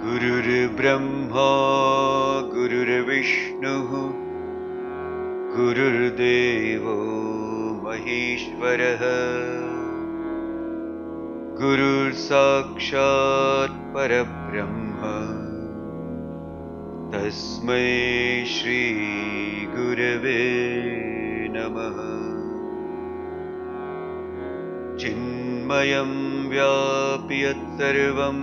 Gurur Brahma, Gurur Vishnu, Gurur Devo Maheshwaraha, Gurur Sakshat Parabrahma, Tasmai Shri Gurave Namaha. Chinmayam Vyapyat Sarvam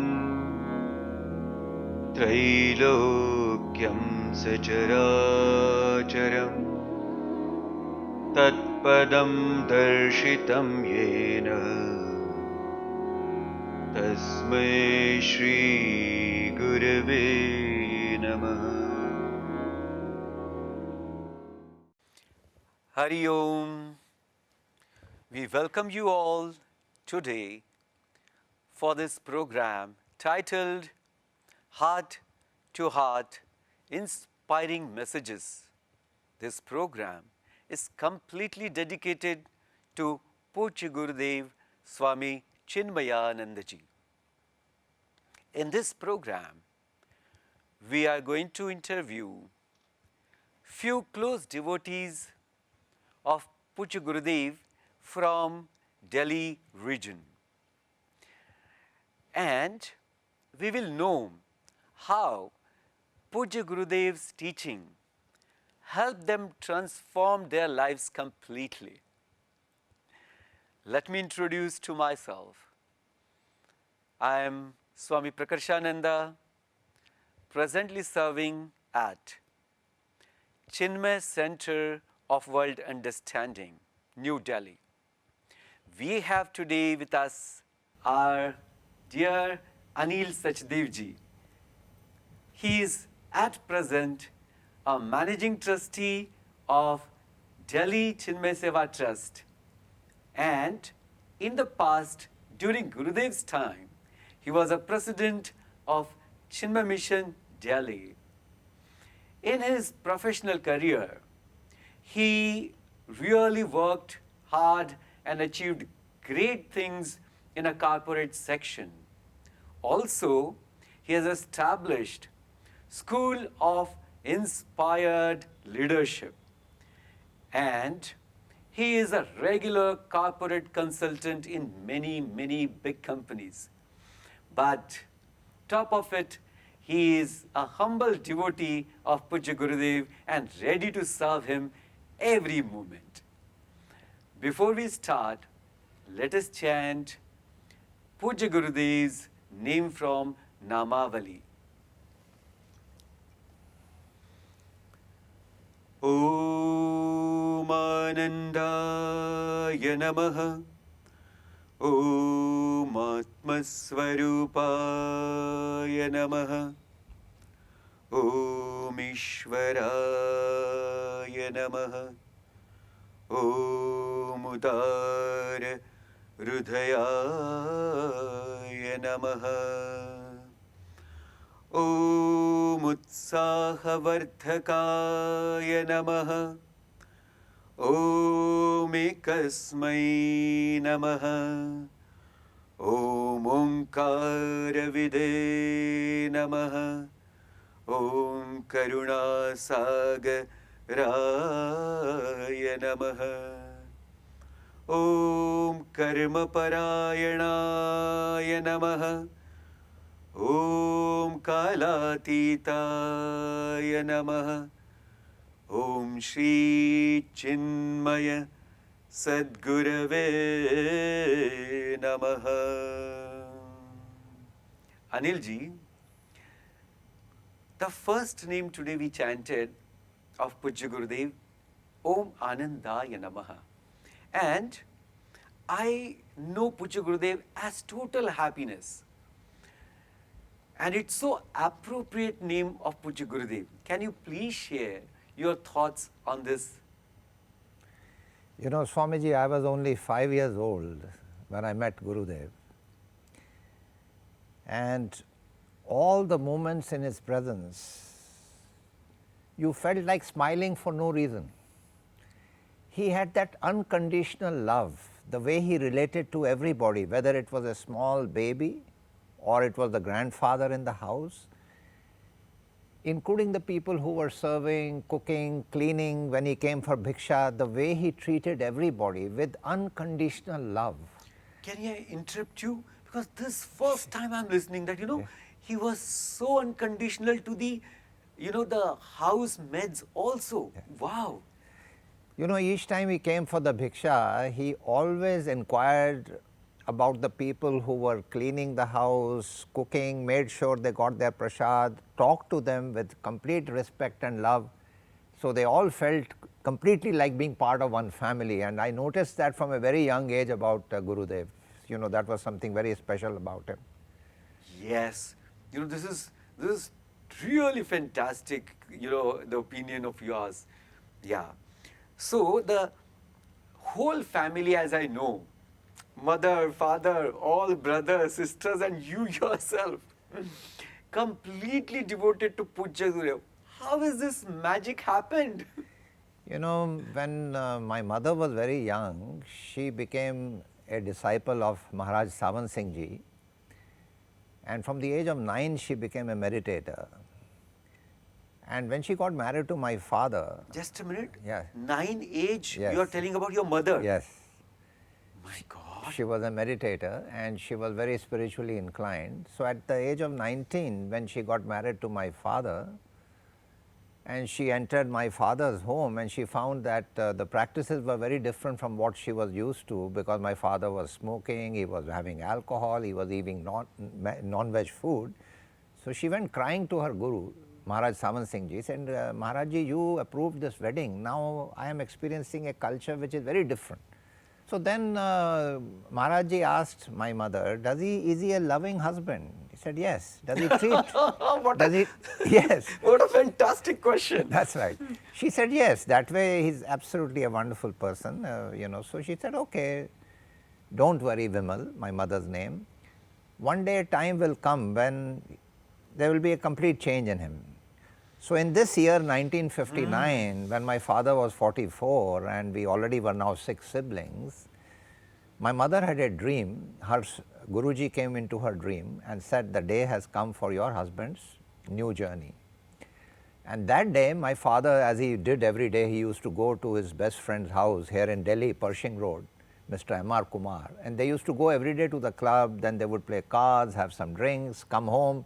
Trailokyam Sacharacharam Tatpadam Darshitam Yena Tasmai Shri Gurave Namaha. Hari Om. We welcome you all today for this program titled Heart to Heart Inspiring Messages. This program is completely dedicated to Pujya Gurudev Swami Chinmayananda ji. In this program, we are going to interview few close devotees of Pujya Gurudev from Delhi region. And we will know how Pujya Gurudev's teaching helped them transform their lives completely. Let me introduce to myself. I am Swami Prakarshananda, presently serving at Chinmaya Center of World Understanding, New Delhi. We have today with us our dear Anil Sachdev ji. He is at present a managing trustee of Delhi Chinmaya Seva Trust, and in the past, during Gurudev's time, he was a president of Chinmaya Mission Delhi. In his professional career, he really worked hard and achieved great things in a corporate section. Also, he has established School of Inspired Leadership, and he is a regular corporate consultant in many big companies. But top of it, he is a humble devotee of Pujya Gurudev and ready to serve him every moment. Before we start, let us chant Pujya Gurudev's name from Namavali. Om Anandaya Namaha, Om Atmasvarupaya Namaha, Om Ishwaraya Namaha, Om Udara Hridayaya Namaha, Om Utsahavardhakaya Namaha, Om Ekasmai Namaha, Om Omkaravide Namaha, Om Karunasagaraya Namaha, Om Karmaparayanaya Namaha, Om Kalatitaya Namaha, Om Shri Chinmaya Sadgurave Namaha. Anil ji, the first name today we chanted of Pujya Gurudev, Om Anandaya Namaha. And I know Pujya Gurudev as total happiness. And it's so appropriate name of Pujya Gurudev. Can you please share your thoughts on this? You know, Swamiji, I was only 5 years old when I met Gurudev. And all the moments in his presence, you felt like smiling for no reason. He had that unconditional love, the way he related to everybody, whether it was a small baby or it was the grandfather in the house, including the people who were serving, cooking, cleaning, when he came for bhiksha, the way he treated everybody with unconditional love. Can I interrupt you? Because this first time I'm listening that, he was so unconditional to the, the housemaids also. Wow. Each time he came for the bhiksha, he always inquired about the people who were cleaning the house, cooking, made sure they got their prasad, talked to them with complete respect and love. So they all felt completely like being part of one family, and I noticed that from a very young age about Gurudev. That was something very special about him. Yes, this is really fantastic, the opinion of yours. Yeah. So the whole family, as I know, mother, father, all brothers, sisters, and you yourself, completely devoted to Pujya Gurudev. How has this magic happened? When my mother was very young, she became a disciple of Maharaj Sawan Singh Ji, and from the age of 9 she became a meditator. And when she got married to my father… Just a minute. Yeah. 9 age, Yes. you are telling about your mother? Yes. My God. She was a meditator and she was very spiritually inclined. So at the age of 19, when she got married to my father, and she entered my father's home, and she found that the practices were very different from what she was used to, because my father was smoking, he was having alcohol, he was eating non-veg food. So she went crying to her guru, Maharaj Sawan Singh Ji, said, Maharaj Ji, you approved this wedding, now I am experiencing a culture which is very different. So then Maharaj Ji asked my mother, is he a loving husband? He said, yes. Does he treat… Yes. What a fantastic question. That's right. She said, yes, that way he's absolutely a wonderful person, So she said, okay, don't worry, Vimal, my mother's name. One day a time will come when there will be a complete change in him. So in this year 1959, when my father was 44 and we already were now 6 siblings, my mother had a dream. Her Guruji came into her dream and said, the day has come for your husband's new journey. And that day my father, as he did every day, he used to go to his best friend's house here in Delhi, Pershing Road, Mr. M.R. Kumar, and they used to go every day to the club, then they would play cards, have some drinks, come home.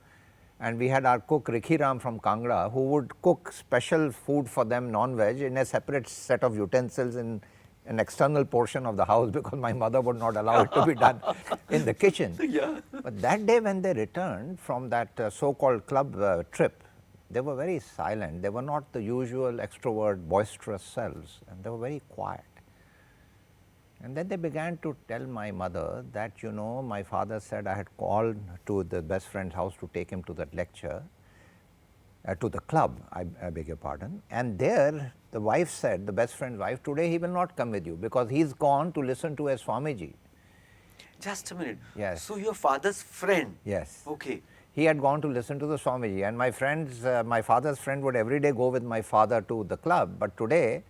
And we had our cook Rikhi Ram from Kangra, who would cook special food for them, non-veg, in a separate set of utensils in an external portion of the house, because my mother would not allow it to be done in the kitchen. Yeah. But that day when they returned from that so-called club trip, they were very silent. They were not the usual extrovert, boisterous selves, and they were very quiet. And then they began to tell my mother that, my father said I had called to the best friend's house to take him to that lecture, to the club, I beg your pardon. And there the wife said, the best friend's wife, today he will not come with you because he's gone to listen to a Swamiji. Just a minute. Yes. So your father's friend. Yes. Okay. He had gone to listen to the Swamiji, and my father's friend would every day go with my father to the club. But today,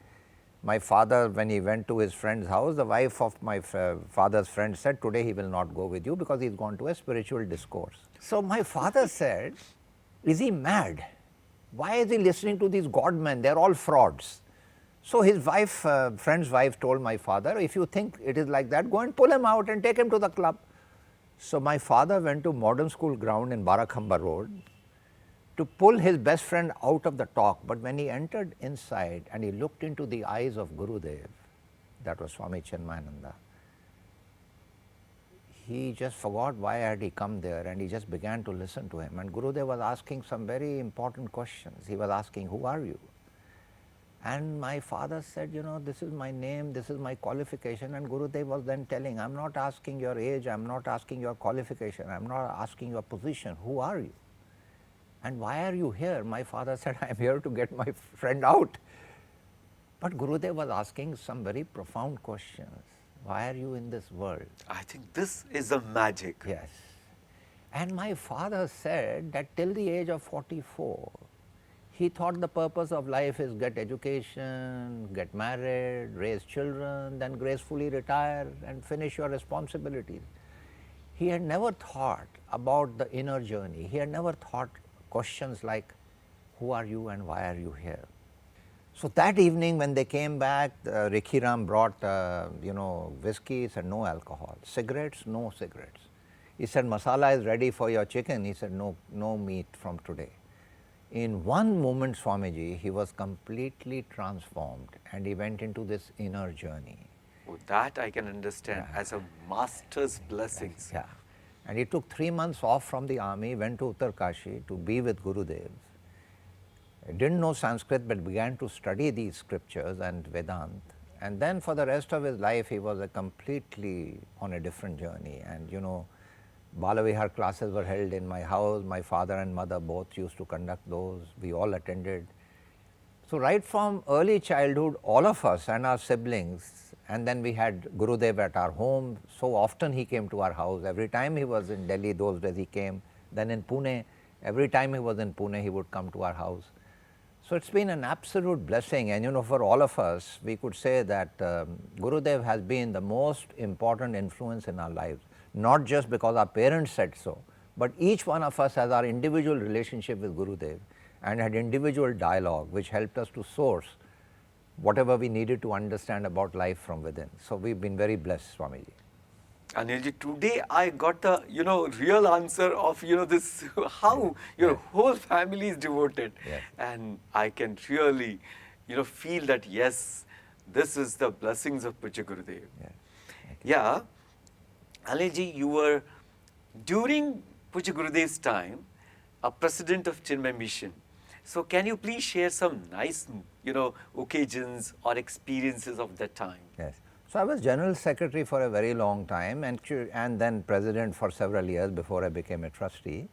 my father, when he went to his friend's house, the wife of my father's friend said, today he will not go with you because he's gone to a spiritual discourse. So my father said, is he mad? Why is he listening to these god men? They're all frauds. So his wife, friend's wife, told my father, if you think it is like that, go and pull him out and take him to the club. So my father went to modern school ground in Barakhamba Road to pull his best friend out of the talk. But when he entered inside and he looked into the eyes of Gurudev, that was Swami Chinmayananda, he just forgot why had he come there, and he just began to listen to him. And Gurudev was asking some very important questions. He was asking, who are you? And my father said, this is my name, this is my qualification. And Gurudev was then telling, I'm not asking your age, I'm not asking your qualification, I'm not asking your position. Who are you? And why are you here? My father said, I am here to get my friend out. But Gurudev was asking some very profound questions. Why are you in this world? I think this is the magic. Yes. And my father said that till the age of 44, he thought the purpose of life is get education, get married, raise children, then gracefully retire and finish your responsibilities. he had never thought about the inner journey. He had never thought questions like, who are you and why are you here? So that evening when they came back, Rikhi Ram brought, whiskey. He said, no alcohol. Cigarettes, no cigarettes. He said, masala is ready for your chicken. He said, no meat from today. In one moment, Swamiji, he was completely transformed and he went into this inner journey. Oh, that I can understand as a master's blessings. Yeah. And he took 3 months off from the army, went to Uttarkashi to be with Gurudev. He didn't know Sanskrit but began to study these scriptures and Vedant. And then for the rest of his life, he was completely on a different journey. And Balavihar classes were held in my house. My father and mother both used to conduct those. We all attended. So right from early childhood, all of us and our siblings, and then we had Gurudev at our home. So often he came to our house. Every time he was in Delhi, those days he came. Then in Pune, every time he was in Pune, he would come to our house. So it's been an absolute blessing. And for all of us, we could say that Gurudev has been the most important influence in our lives. Not just because our parents said so, but each one of us has our individual relationship with Gurudev and had individual dialogue which helped us to source whatever we needed to understand about life from within. So we've been very blessed, Swamiji. Anilji, today I got the real answer of this how your whole family is devoted, and I can really feel that yes, this is the blessings of Pujya Gurudev. Yeah, Anilji, you were during Pujya Gurudev's time a president of Chinmaya Mission. So can you please share some nice occasions or experiences of that time? Yes. So I was General Secretary for a very long time and then President for several years before I became a trustee.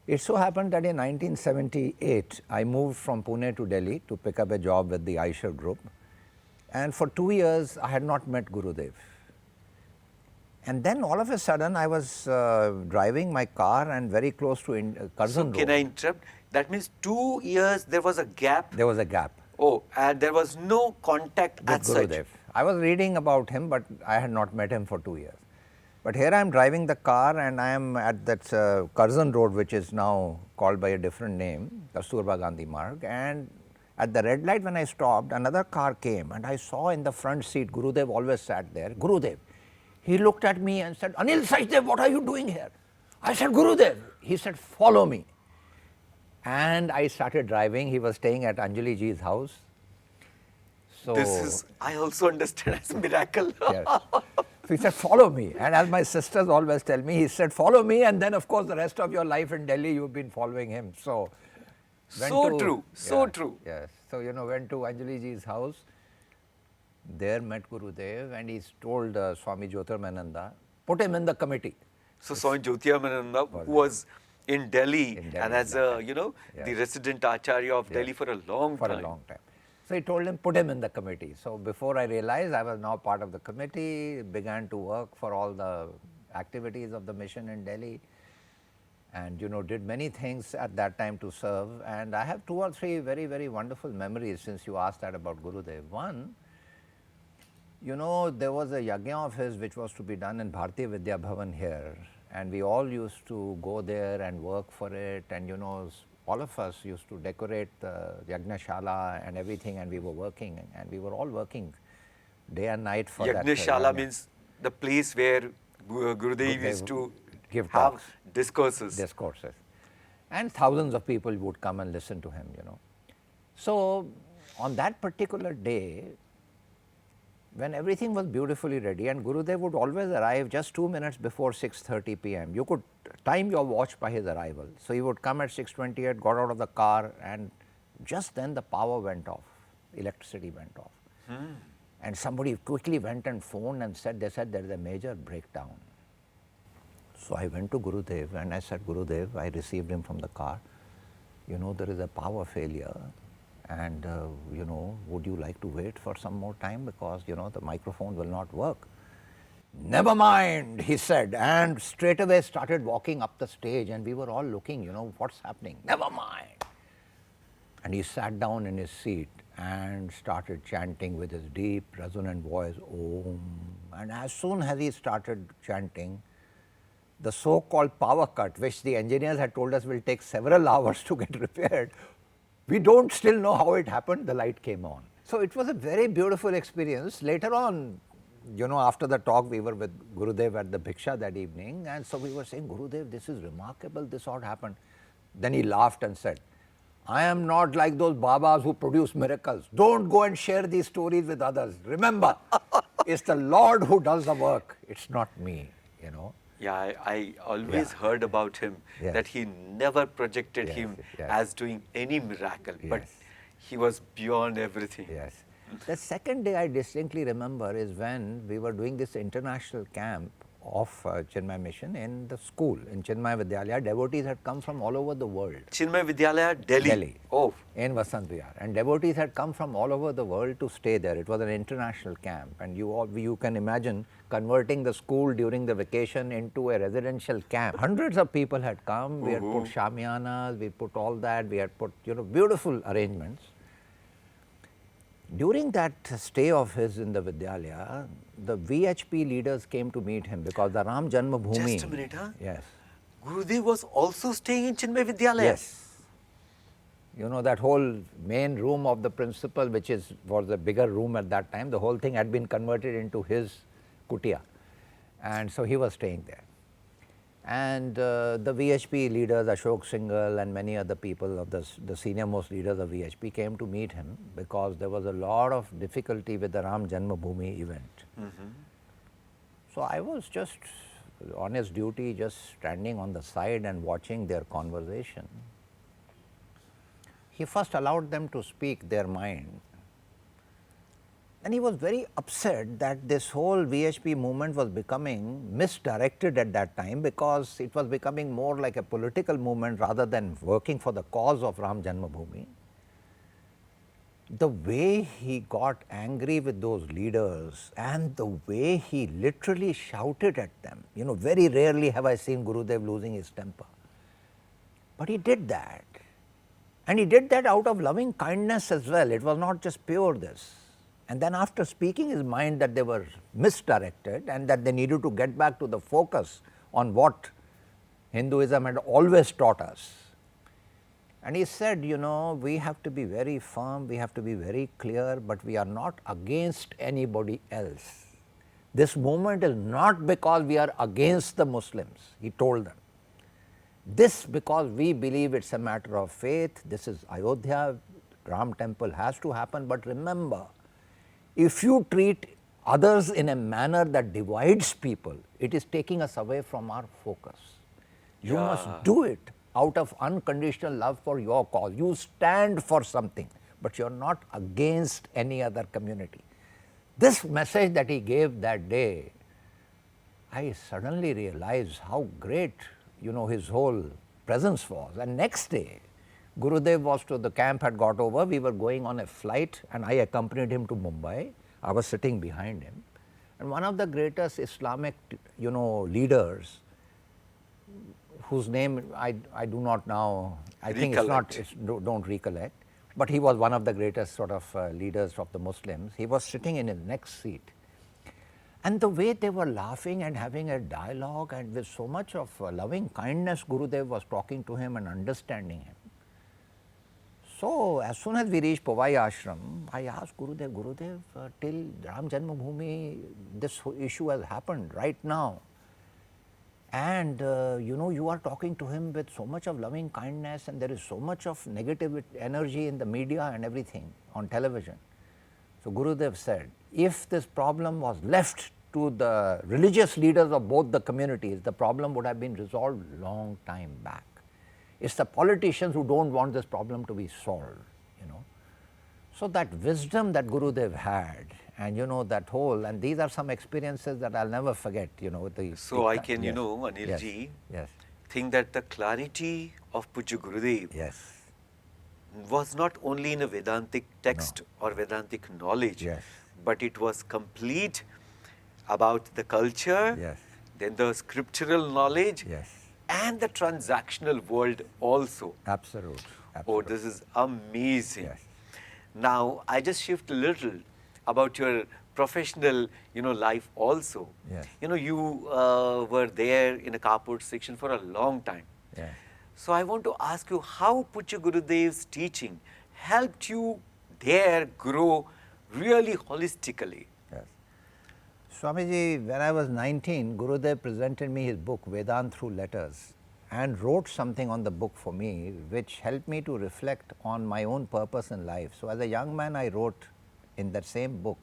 It so happened that in 1978, I moved from Pune to Delhi to pick up a job with the Aisha Group. And for 2 years, I had not met Gurudev. And then all of a sudden, I was driving my car and very close to Curzon Road. So can I interrupt? That means 2 years there was a gap? There was a gap. Oh, and there was no contact with as Gurudev. such. I was reading about him, but I had not met him for 2 years. But here I am driving the car and I am at that Curzon Road, which is now called by a different name, Kasturba Gandhi Marg. And at the red light when I stopped, another car came and I saw in the front seat, Gurudev always sat there. Gurudev. He looked at me and said, Anil Sachdev, what are you doing here? I said, Gurudev. He said, follow me. And I started driving. He was staying at Anjali ji's house. So this is, I also understand as a miracle. Yes. So he said, follow me. And as my sisters always tell me, he said, follow me. And then, of course, the rest of your life in Delhi, you've been following him. So true. Yes. So, went to Anjali ji's house. There met Gurudev and he told Swami Tejomayananda, put him in the committee. So Swami Tejomayananda, who was in Delhi and as the resident Acharya of Delhi for a long time. So he told him, put him in the committee. So before I realized I was now part of the committee, began to work for all the activities of the mission in Delhi and did many things at that time to serve. And I have 2 or 3 very, very wonderful memories since you asked that about Gurudev. One, there was a yajna of his which was to be done in Bharatiya Vidya Bhavan here, and we all used to go there and work for it, and all of us used to decorate the yajna shala and everything, and we were working, and we were all working day and night for that. Yajna shala means the place where Gurudev used to have discourses. And thousands of people would come and listen to him, So on that particular day, when everything was beautifully ready, and Gurudev would always arrive just 2 minutes before 6:30 p.m. You could time your watch by his arrival. So he would come at 6:28, got out of the car, and just then the power went off, electricity went off. And somebody quickly went and phoned and said, there is a major breakdown. So I went to Gurudev and I said, Gurudev, I received him from the car. There is a power failure. And, would you like to wait for some more time because, the microphone will not work. Never mind, he said, and straight away started walking up the stage and we were all looking, what's happening? Never mind. And he sat down in his seat and started chanting with his deep, resonant voice, Om. And as soon as he started chanting, the so-called power cut, which the engineers had told us will take several hours to get repaired, we don't still know how it happened, the light came on. So it was a very beautiful experience. Later on, after the talk, we were with Gurudev at the Bhiksha that evening, and so we were saying, Gurudev, this is remarkable, this all happened. Then he laughed and said, I am not like those Babas who produce miracles. Don't go and share these stories with others. Remember, it's the Lord who does the work. It's not me, Yeah, I always heard about him, that he never projected him as doing any miracle, but he was beyond everything. Yes. The second day I distinctly remember is when we were doing this international camp of Chinmaya Mission in the school, in Chinmaya Vidyalaya. Devotees had come from all over the world. Chinmaya Vidyalaya, Delhi. Oh. In Vasant Vihar. And devotees had come from all over the world to stay there. It was an international camp. And you can imagine converting the school during the vacation into a residential camp. Hundreds of people had come. We had put shamiyanas, we put all that. We had put, beautiful arrangements. During that stay of his in the Vidyalaya, the VHP leaders came to meet him because the Ram Janmabhoomi. Just a minute, huh? Yes. Gurudev was also staying in Chinmaya Vidyalaya? Yes. That whole main room of the principal, which was a bigger room at that time, the whole thing had been converted into his kutia. And so he was staying there. And the VHP leaders, Ashok Singhal and many other people of the senior most leaders of VHP came to meet him because there was a lot of difficulty with the Ram Janmabhoomi event. So I was just on his duty, just standing on the side and watching their conversation. He first allowed them to speak their mind. And he was very upset that this whole VHP movement was becoming misdirected at that time because it was becoming more like a political movement rather than working for the cause of Ram Janmabhoomi. The way he got angry with those leaders and the way he literally shouted at them, very rarely have I seen Gurudev losing his temper. But he did that. And he did that out of loving kindness as well. It was not just pure this. And then after speaking his mind that they were misdirected and that they needed to get back to the focus on what Hinduism had always taught us. And he said, we have to be very firm, we have to be very clear, but we are not against anybody else. This movement is not because we are against the Muslims, he told them. This because we believe it's a matter of faith, this is Ayodhya, Ram temple has to happen, but remember, if you treat others in a manner that divides people, it is taking us away from our focus. You must do it out of unconditional love for your cause. You stand for something, but you are not against any other community. This message that he gave that day, I suddenly realized how great, his whole presence was. And next day, Gurudev was the camp had got over, we were going on a flight and I accompanied him to Mumbai. I was sitting behind him. And one of the greatest Islamic, leaders, whose name I do not now, I think don't recollect, but he was one of the greatest sort of leaders of the Muslims. He was sitting in his next seat. And the way they were laughing and having a dialogue and with so much of loving kindness, Gurudev was talking to him and understanding him. So, as soon as we reached Powai Ashram, I asked Gurudev, till Ram Janmabhoomi, this issue has happened right now. And you are talking to him with so much of loving kindness and there is so much of negative energy in the media and everything on television. So, Gurudev said, if this problem was left to the religious leaders of both the communities, the problem would have been resolved long time back. It's the politicians who don't want this problem to be solved, So that wisdom that Gurudev had and that whole, and these are some experiences that I'll never forget, So I can, Anilji, think that the clarity of Pujya Gurudev was not only in a Vedantic text or Vedantic knowledge, but it was complete about the culture, then the scriptural knowledge, and the transactional world also. Absolutely. Oh, this is amazing. Now, I just shift a little about your professional, life also. Yes. You were there in a carport section for a long time. Yes. So I want to ask you, how Pujya Gurudev's teaching helped you there grow really holistically? Yes. Swamiji, when I was 19, Gurudev presented me his book Vedant Through Letters and wrote something on the book for me which helped me to reflect on my own purpose in life. So as a young man, I wrote in that same book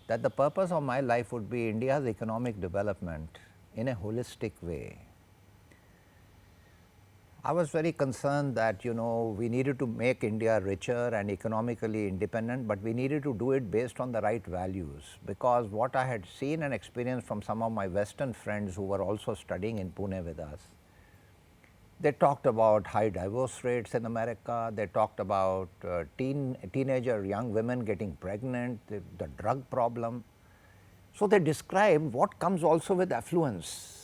that the purpose of my life would be India's economic development in a holistic way. I was very concerned that we needed to make India richer and economically independent, but we needed to do it based on the right values, because what I had seen and experienced from some of my Western friends who were also studying in Pune with us, they talked about high divorce rates in America, they talked about teenager young women getting pregnant, the drug problem. So they described what comes also with affluence.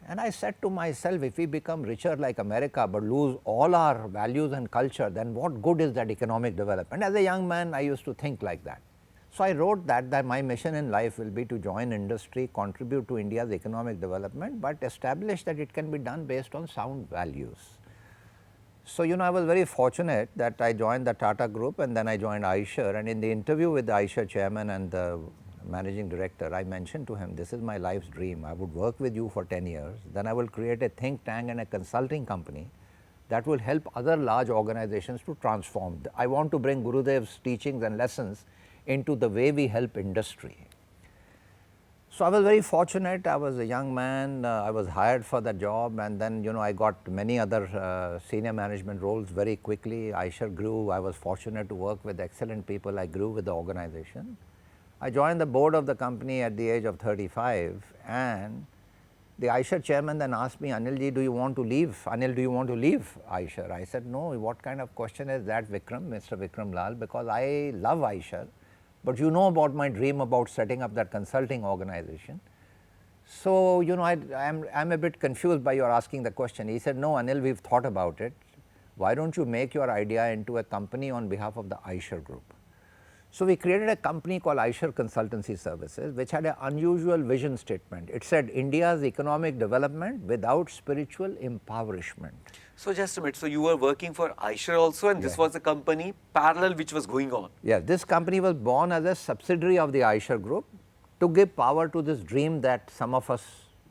And I said to myself, if we become richer like America but lose all our values and culture, then what good is that economic development? As a young man, I used to think like that. So I wrote that my mission in life will be to join industry, contribute to India's economic development, but establish that it can be done based on sound values. So, I was very fortunate that I joined the Tata Group and then I joined Eicher, and in the interview with the Eicher chairman and the managing director, I mentioned to him, this is my life's dream. I would work with you for 10 years, then I will create a think tank and a consulting company that will help other large organizations to transform. I want to bring Gurudev's teachings and lessons into the way we help industry. So I was very fortunate. I was a young man, I was hired for the job, and then I got many other senior management roles very quickly. Eicher grew. I was fortunate to work with excellent people. I grew with the organization. I joined the board of the company at the age of 35, and the Eicher chairman then asked me, Anilji, do you want to leave? Anil, do you want to leave Eicher? I said, no, what kind of question is that, Vikram, Mr. Vikram Lal, because I love Eicher, but you know about my dream about setting up that consulting organization. So, I'm a bit confused by your asking the question. He said, no, Anil, we've thought about it. Why don't you make your idea into a company on behalf of the Eicher Group? So we created a company called Eicher Consultancy Services, which had an unusual vision statement. It said, India's economic development without spiritual impoverishment. So just a minute, so you were working for Eicher also, and this was a company parallel which was going on? Yes, this company was born as a subsidiary of the Eicher Group to give power to this dream that some of us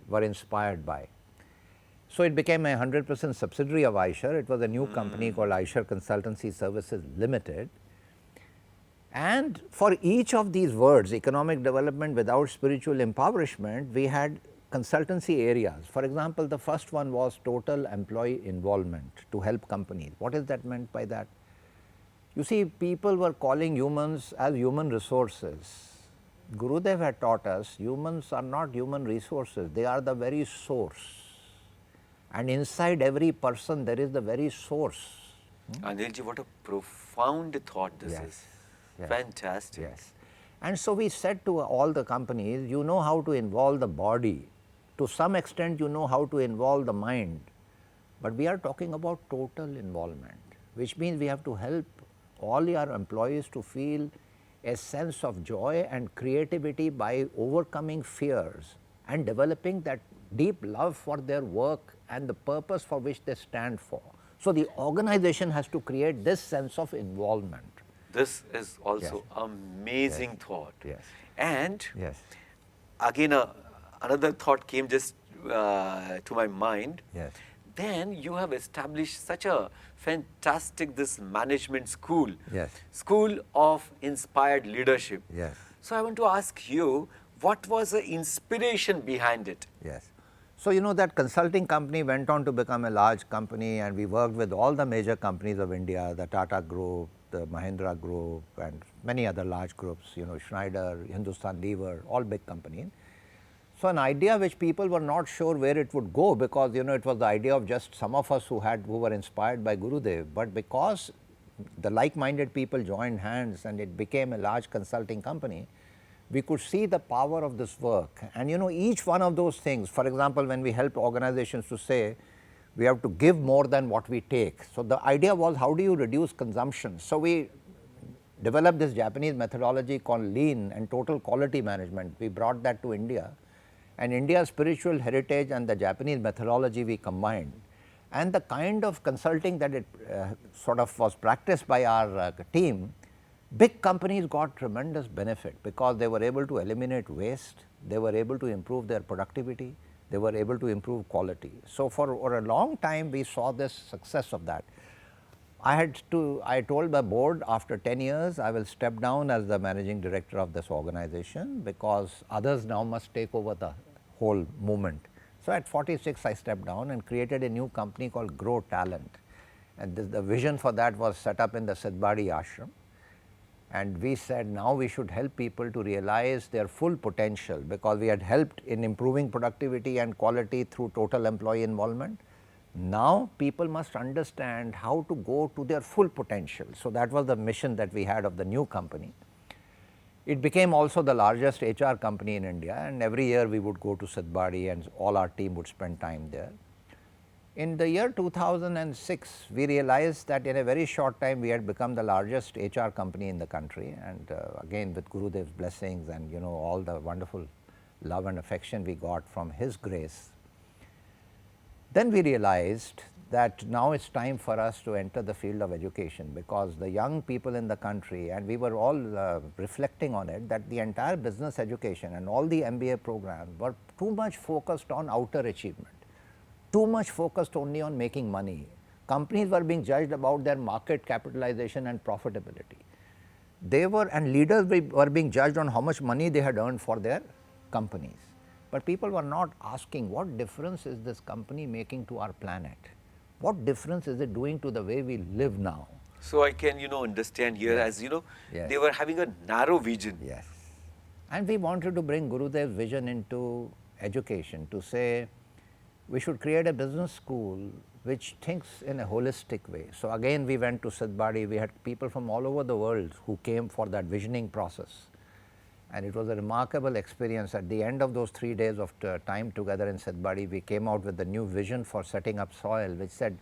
were inspired by. So it became a 100% subsidiary of Eicher. It was a new company called Eicher Consultancy Services Limited. And for each of these words, economic development without spiritual impoverishment, we had consultancy areas. For example, the first one was total employee involvement to help companies. What is that meant by that? You see, people were calling humans as human resources. Gurudev had taught us humans are not human resources, they are the very source. And inside every person there is the very source. Anilji, what a profound thought this is. Yes. Fantastic. Yes. And so we said to all the companies, you know how to involve the body. To some extent, you know how to involve the mind. But we are talking about total involvement, which means we have to help all your employees to feel a sense of joy and creativity by overcoming fears and developing that deep love for their work and the purpose for which they stand for. So the organization has to create this sense of involvement. This is also amazing thought. Yes. And again, another thought came just to my mind. Yes. Then you have established such a fantastic this management school. Yes. School of inspired leadership. Yes. So I want to ask you, what was the inspiration behind it? Yes. So that consulting company went on to become a large company, and we worked with all the major companies of India, the Tata Group, the Mahindra Group, and many other large groups, Schneider, Hindustan Lever, all big companies. So an idea which people were not sure where it would go, because it was the idea of just some of us who were inspired by Gurudev, but because the like-minded people joined hands and it became a large consulting company, we could see the power of this work. And each one of those things, for example, when we help organizations to say, we have to give more than what we take. So the idea was, how do you reduce consumption? So we developed this Japanese methodology called lean and total quality management. We brought that to India, and India's spiritual heritage and the Japanese methodology we combined. And the kind of consulting that it sort of was practiced by our team, big companies got tremendous benefit because they were able to eliminate waste, they were able to improve their productivity, they were able to improve quality. So, for a long time we saw this success of that. I told the board after 10 years I will step down as the managing director of this organization because others now must take over the whole movement. So, at 46 I stepped down and created a new company called Grow Talent, and the vision for that was set up in the Sidbadi ashram. And we said now we should help people to realize their full potential, because we had helped in improving productivity and quality through total employee involvement. Now people must understand how to go to their full potential. So, that was the mission that we had of the new company. It became also the largest HR company in India, and every year we would go to Sidbadi and all our team would spend time there. In the year 2006, we realized that in a very short time we had become the largest HR company in the country, and again with Gurudev's blessings and all the wonderful love and affection we got from his grace. Then we realized that now it's time for us to enter the field of education, because the young people in the country, and we were all reflecting on it, that the entire business education and all the MBA programs were too much focused on outer achievement, too much focused only on making money. Companies were being judged about their market capitalization and profitability. And leaders were being judged on how much money they had earned for their companies. But people were not asking, what difference is this company making to our planet? What difference is it doing to the way we live now? So, I can understand here, Yes. as Yes. they were having a narrow vision. Yes. And we wanted to bring Gurudev's vision into education, to say we should create a business school which thinks in a holistic way. So, again we went to Sidbadi, we had people from all over the world who came for that visioning process. And it was a remarkable experience. At the end of those 3 days of time together in Sidbadi, we came out with the new vision for setting up soil, which said,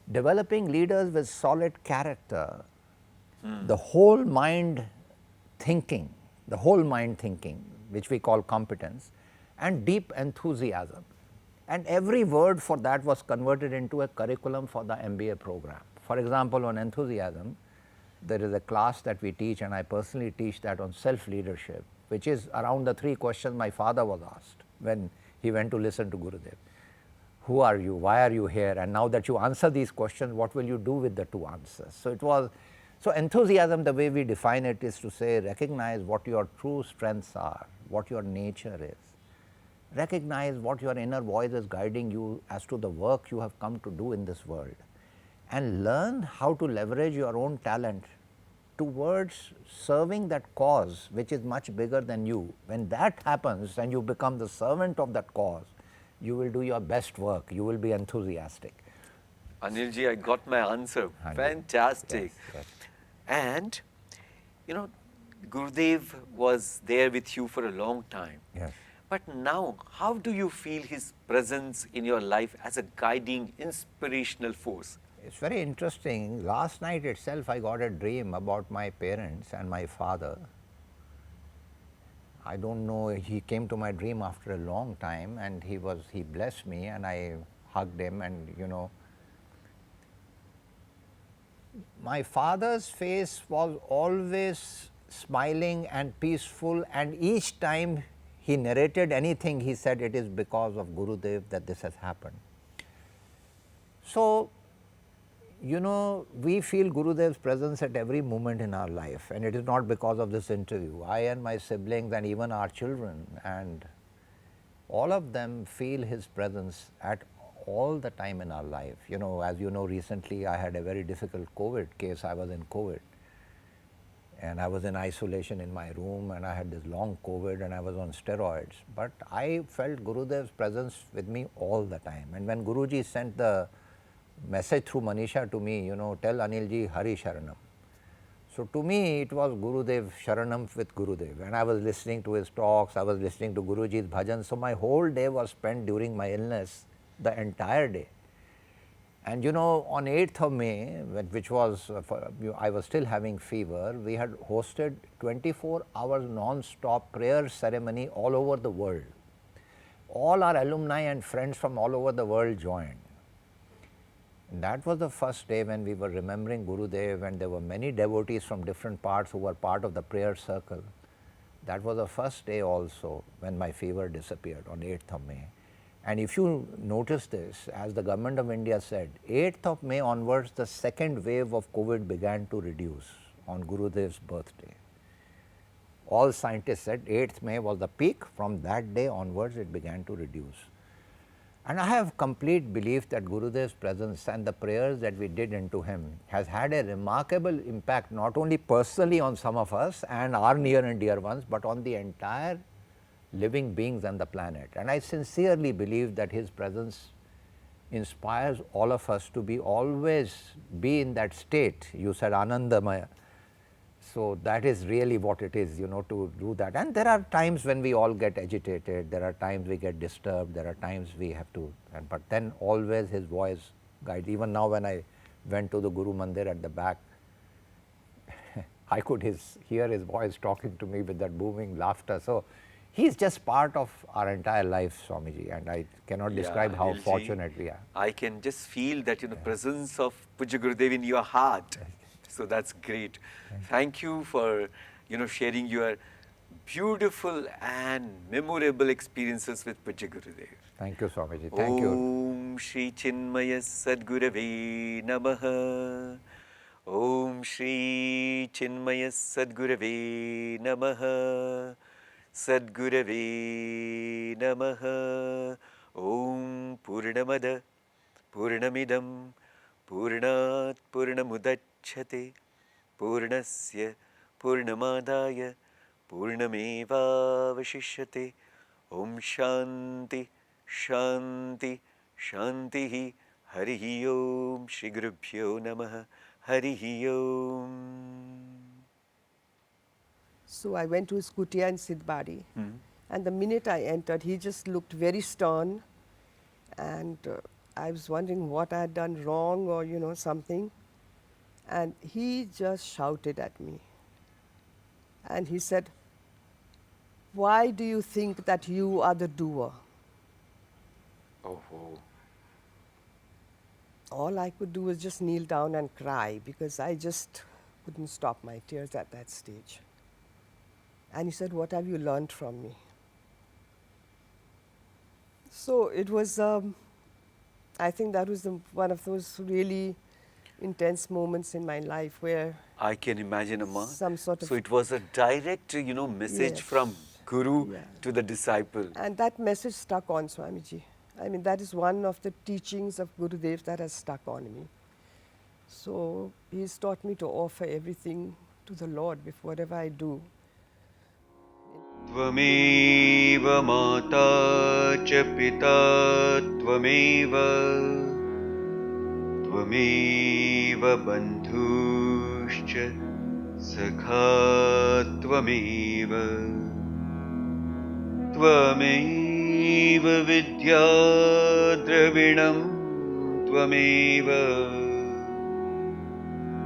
developing leaders with solid character, the whole mind thinking, which we call competence, and deep enthusiasm. And every word for that was converted into a curriculum for the MBA program. For example, on enthusiasm, there is a class that we teach, and I personally teach that on self-leadership, which is around the 3 questions my father was asked when he went to listen to Gurudev. Who are you? Why are you here? And now that you answer these questions, what will you do with the 2 answers? So enthusiasm, the way we define it, is to say, recognize what your true strengths are, what your nature is. Recognize what your inner voice is guiding you as to the work you have come to do in this world, and learn how to leverage your own talent towards serving that cause which is much bigger than you. When that happens and you become the servant of that cause, you will do your best work, you will be enthusiastic. Anilji, I got my answer. Fantastic. Yes, yes. And, Gurudev was there with you for a long time. Yes. But now, how do you feel his presence in your life as a guiding, inspirational force? It's very interesting. Last night itself I got a dream about my parents and my father. I don't know, he came to my dream after a long time, and he blessed me, and I hugged him, and my father's face was always smiling and peaceful, and each time he narrated anything, he said it is because of Gurudev that this has happened. So, we feel Gurudev's presence at every moment in our life, and it is not because of this interview. I and my siblings and even our children and all of them feel his presence at all the time in our life. As you know, recently I had a very difficult COVID case. I was in COVID, and I was in isolation in my room, and I had this long COVID, and I was on steroids. But I felt Gurudev's presence with me all the time. And when Guruji sent the message through Manisha to me, tell Anilji Hari Sharanam. So to me it was Gurudev, Sharanam with Gurudev, and I was listening to his talks, I was listening to Guruji's bhajans. So my whole day was spent during my illness, the entire day. And you know, on 8th of May, which was, I was still having fever, we had hosted 24 hours non-stop prayer ceremony all over the world. All our alumni and friends from all over the world joined. And that was the first day when we were remembering Gurudev, and there were many devotees from different parts who were part of the prayer circle. That was the first day also when my fever disappeared on 8th of May. And if you notice this, as the government of India said, 8th of May onwards, the second wave of COVID began to reduce on Gurudev's birthday. All scientists said 8th May was the peak. From that day onwards, it began to reduce. And I have complete belief that Gurudev's presence and the prayers that we did into him has had a remarkable impact, not only personally on some of us and our near and dear ones, but on the entire living beings on the planet. And I sincerely believe that his presence inspires all of us to be always be in that state. You said Anandamaya. So that is really what it is, you know, to do that. And there are times when we all get agitated, there are times we get disturbed, there are times we have to, but then always his voice guides. Even now when I went to the Guru Mandir at the back, I could hear his voice talking to me with that booming laughter. So he's just part of our entire life, Swamiji, and I cannot describe how Anilji, fortunate we are. I can just feel that, you know, presence of Pujya Gurudev in your heart. So that's great. Thank you for, you know, sharing your beautiful and memorable experiences with Pujya Gurudev. Thank you, Swamiji. Thank you. Om Shri Chinmaya Sadgurave Namaha. Om Shri Chinmaya Sadgurave Namaha. Sadgurave Namaha. Om Purnamada Purnamidam Purnat Purnamudachyate Purnasya Purnamadaya Purnameva Vashishyate. Om Shanti Shanti Shantihi. Harihi Om. Shri Gurubhyo Namaha. Harihi Om. So I went to his kutia in Sidbari, and the minute I entered, he just looked very stern, and I was wondering what I had done wrong or, you know, something. And he just shouted at me. And he said, "Why do you think that you are the doer?" Oh. All I could do was just kneel down and cry, because I just couldn't stop my tears at that stage. And he said, "What have you learned from me?" So it was, I think that was one of those really intense moments in my life where I can imagine, Amma. some sort of... So it was a direct, you know, message Yes. from Guru Yeah. to the disciple. And that message stuck on, Swamiji. I mean, that is one of the teachings of Gurudev that has stuck on me. So he's taught me to offer everything to the Lord before whatever I do. त्वमेव माता च पिता त्वमेव त्वमेव बन्धुश्च सखा त्वमेव त्वमेव विद्या द्रविणं त्वमेव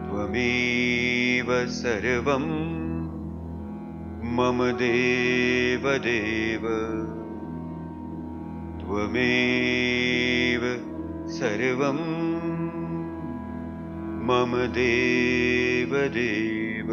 त्वमेव सर्वं मम देव देव त्वमेव सर्वं मम देव देव